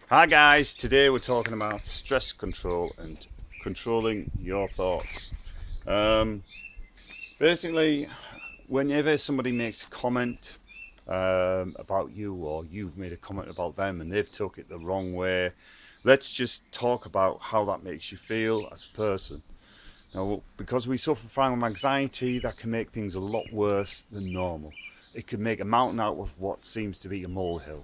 Hi guys, today we're talking about stress control and controlling your thoughts. Um, Basically, whenever somebody makes a comment about you, or you've made a comment about them and they've took it the wrong way, let's just talk about how that makes you feel as a person. Now, because we suffer from anxiety, that can make things a lot worse than normal. It can make a mountain out of what seems to be a molehill.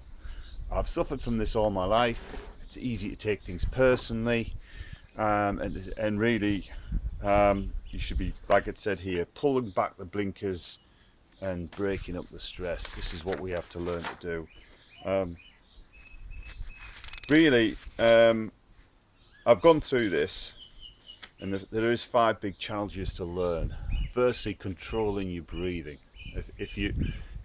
I've suffered from this all my life. It's easy to take things personally, and really, you should be, like it said here, pulling back the blinkers and breaking up the stress. This is what we have to learn to do. Um, really, I've gone through this, and there is 5 big challenges to learn. Firstly, controlling your breathing.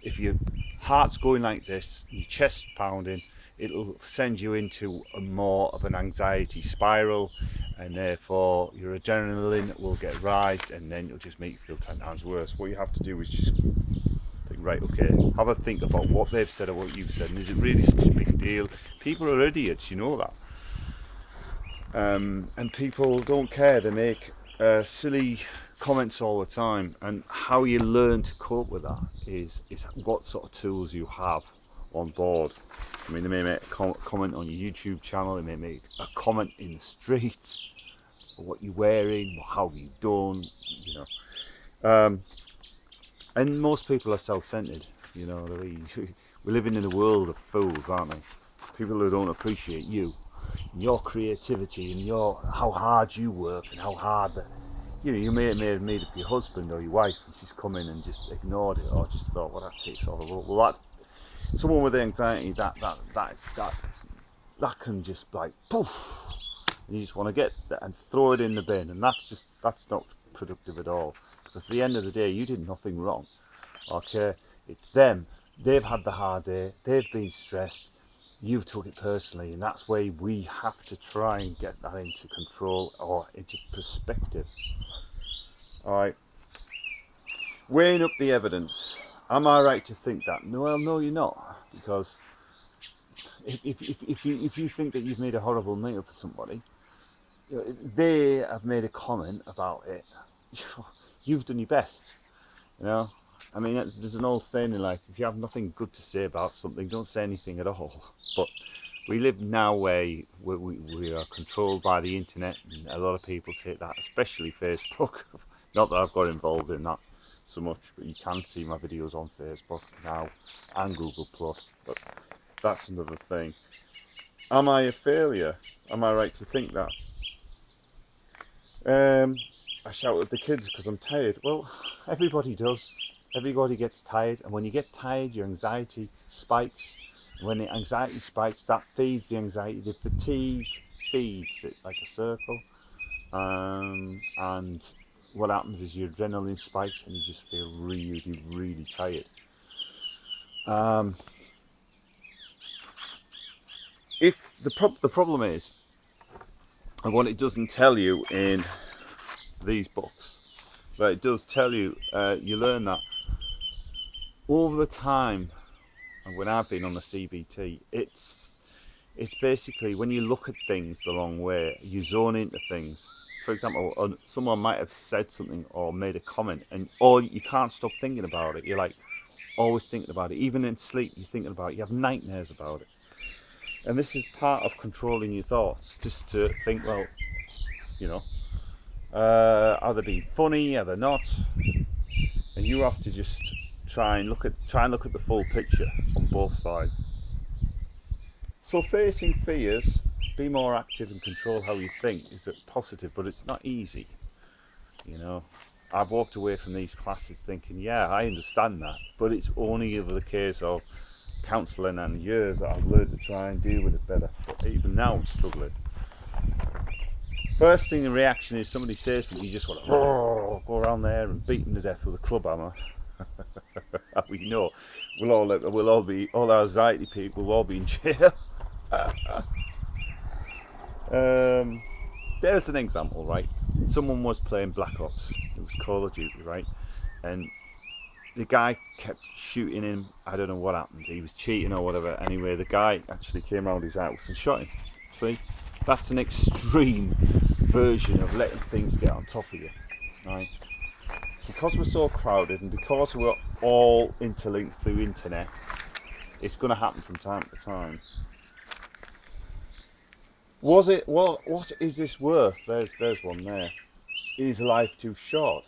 If your heart's going like this, your chest pounding, it'll send you into a more of an anxiety spiral, and therefore your adrenaline will get raised, and then it'll just make you feel 10 times worse. What you have to do is just think, right, okay, have a think about what they've said or what you've said, and is it really such a big deal? People are idiots, you know that. And people don't care. They make silly comments all the time. And how you learn to cope with that is what sort of tools you have on board. I mean, they may make a comment on your YouTube channel. They may make a comment in the streets, or what you're wearing, or how you've done. You know, and most people are self-centered. You know, we're living in a world of fools, aren't we? People who don't appreciate you, and your creativity, and your how hard you work, and how hard that you may have made it for your husband or your wife, and she's come in and just ignored it, or just thought, well, that takes all the role. Well, that someone with anxiety, that can just like poof, and you just want to get that and throw it in the bin, and that's not productive at all. Because at the end of the day, you did nothing wrong. Okay, it's them. They've had the hard day. They've been stressed. You've took it personally, and that's where we have to try and get that into control or into perspective. All right, weighing up the evidence. Am I right to think that? No, well, no, you're not, because if you think that you've made a horrible meal for somebody, they have made a comment about it. You've done your best. You know, I mean, there's an old saying in life: if you have nothing good to say about something, don't say anything at all. But we live now where we are controlled by the internet, and a lot of people take that, especially Facebook. Not that I've got involved in that so much, but you can see my videos on Facebook now and Google Plus. But that's another thing. Am I a failure? Am I right to think that? Um, I shout at the kids because I'm tired. Well, everybody does. Everybody gets tired, and when you get tired, your anxiety spikes. And when the anxiety spikes, that feeds the anxiety. The fatigue feeds it like a circle. And what happens is your adrenaline spikes, and you just feel really, really tired. Um, if the problem is, and what it doesn't tell you in these books, but it does tell you, you learn that over the time, and when I've been on the CBT, it's basically when you look at things the wrong way, you zone into things. For example, someone might have said something or made a comment, and or you can't stop thinking about it. You're like always thinking about it. Even in sleep, you're thinking about it. You have nightmares about it. And this is part of controlling your thoughts, just to think, well, you know, are they being funny? Are they not? And you have to just try and look at the full picture on both sides. So facing fears, be more active and control how you think is a positive, but it's not easy. You know, I've walked away from these classes thinking, yeah, I understand that, but it's only over the case of counselling and years that I've learned to try and deal with it better. But even now, I'm struggling. First thing in reaction is somebody says something, you just want to go around there and beat them to death with a club hammer. We know all our anxiety people will all be in jail. um, There's an example, right? Someone was playing Black Ops. It was Call of Duty, right? And the guy kept shooting him. I don't know what happened. He was cheating or whatever. Anyway, the guy actually came around his house and shot him. See, that's an extreme version of letting things get on top of you, right? Because we're so crowded and because we're all interlinked through internet, it's going to happen from time to time. Was it? What is this worth? There's one there. Is life too short?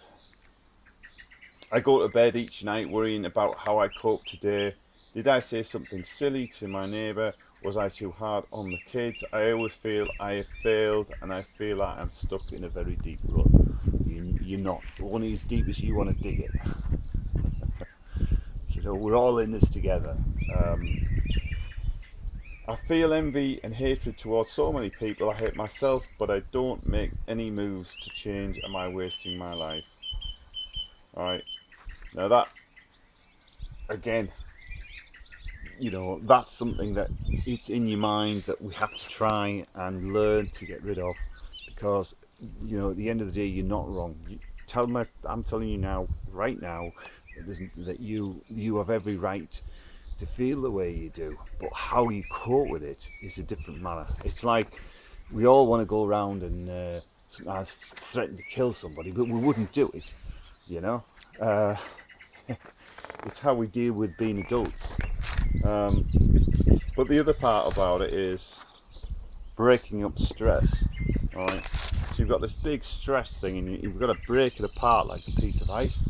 I go to bed each night worrying about how I cope today. Did I say something silly to my neighbour? Was I too hard on the kids? I always feel I have failed and I feel like I'm stuck in a very deep rut. You're not. Only as deep as you want to dig it. You know, we're all in this together. I feel envy and hatred towards so many people. I hate myself, but I don't make any moves to change. Am I wasting my life? Alright. Now that, again, you know, that's something that it's in your mind that we have to try and learn to get rid of, because, you know, at the end of the day, you're not wrong. I'm telling you now, right now, that you have every right to feel the way you do, but how you cope with it is a different matter. It's like we all want to go around and sometimes threaten to kill somebody, but we wouldn't do it, you know. It's how we deal with being adults. But the other part about it is breaking up stress. All right, so you've got this big stress thing, and you've got to break it apart like a piece of ice.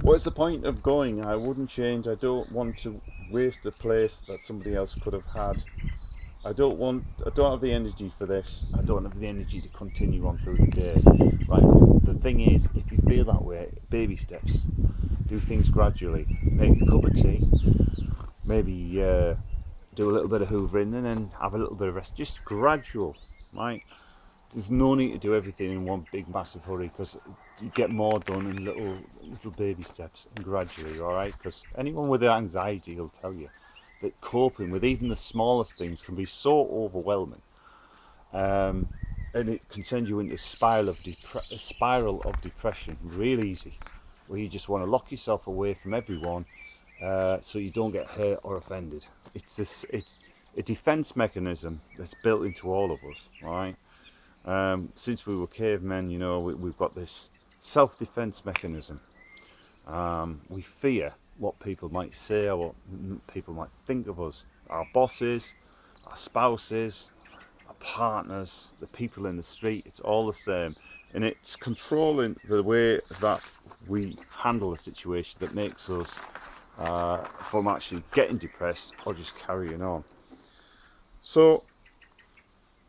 What's the point of going? I wouldn't change. I don't want to waste a place that somebody else could have had. I don't have the energy for this. I don't have the energy to continue on through the day. Right. The thing is, if you feel that way, baby steps. Do things gradually. Make a cup of tea. Maybe do a little bit of hoovering and then have a little bit of rest. Just gradual, right? There's no need to do everything in one big massive hurry, because you get more done in little baby steps and gradually, all right? Because anyone with anxiety will tell you that coping with even the smallest things can be so overwhelming, and it can send you into a spiral of depression real easy, where you just want to lock yourself away from everyone, so you don't get hurt or offended. It's a defense mechanism that's built into all of us, right? Since we were cavemen, you know, we've got this self-defense mechanism. We fear what people might say or what people might think of us. Our bosses, our spouses, our partners, the people in the street, it's all the same. And it's controlling the way that we handle a situation that makes us from actually getting depressed or just carrying on. So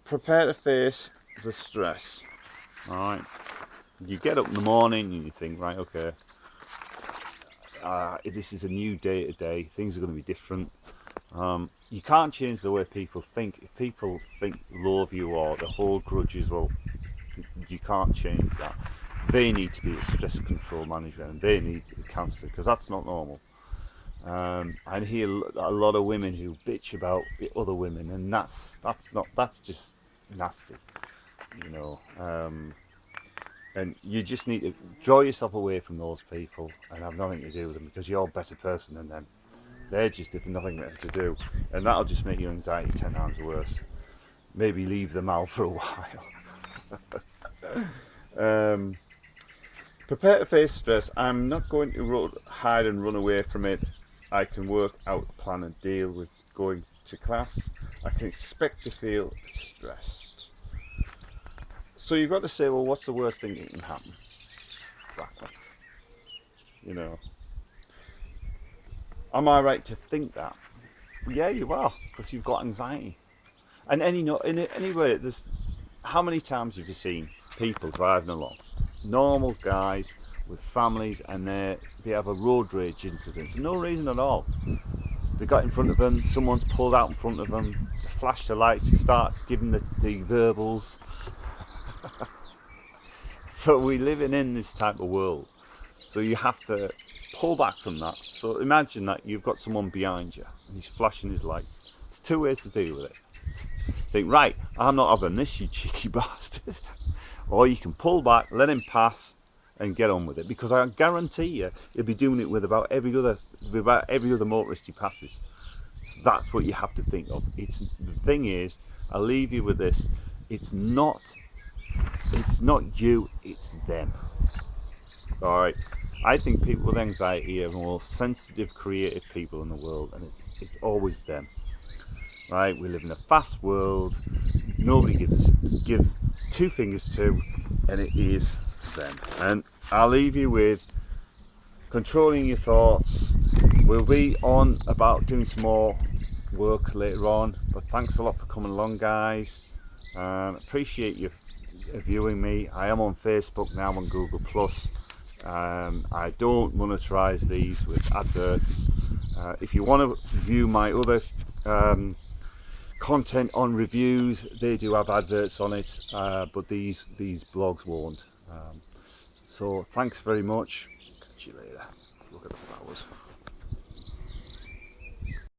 prepare to face the stress. All right, you get up in the morning and you think, right, okay, this is a new day today, things are going to be different. You can't change the way people think. If people think low of you or they hold grudges, well, you can't change that. They need to be a stress control manager and they need a counsellor, because that's not normal. I hear a lot of women who bitch about other women, and that's just nasty, you know. And you just need to draw yourself away from those people and have nothing to do with them, because you're a better person than them. They're just have nothing better to do, and that'll just make your anxiety 10 times worse. Maybe leave them out for a while. Prepare to face stress. I'm not going to hide and run away from it. I can work out a plan and deal with going to class. I can expect to feel stressed. So you've got to say, well, what's the worst thing that can happen? Exactly. You know, am I right to think that? Yeah, you are, because you've got anxiety. And anyway, there's how many times have you seen people driving along, normal guys with families, and they have a road rage incident for no reason at all. They got in front of them, someone's pulled out in front of them, they flash the lights, they start giving the verbals. So we're living in this type of world. So you have to pull back from that. So imagine that you've got someone behind you and he's flashing his lights. There's two ways to deal with it. Think, right, I'm not having this, you cheeky bastard. Or you can pull back, let him pass, and get on with it, because I guarantee you he'll be doing it with about every other motorist he passes. So that's what you have to think of. The thing is, I'll leave you with this: it's not you, it's them. All right. I think people with anxiety are the most sensitive, creative people in the world, and it's always them. Right? We live in a fast world. Nobody gives two fingers to, and it is them. And I'll leave you with controlling your thoughts. We'll be on about doing some more work later on, but thanks a lot for coming along, guys. Appreciate you viewing me. I am on Facebook now, on Google Plus. I don't monetize these with adverts. If you want to view my other content on reviews, they do have adverts on it, but these blogs won't. So thanks very much. Catch you later. Look at the flowers.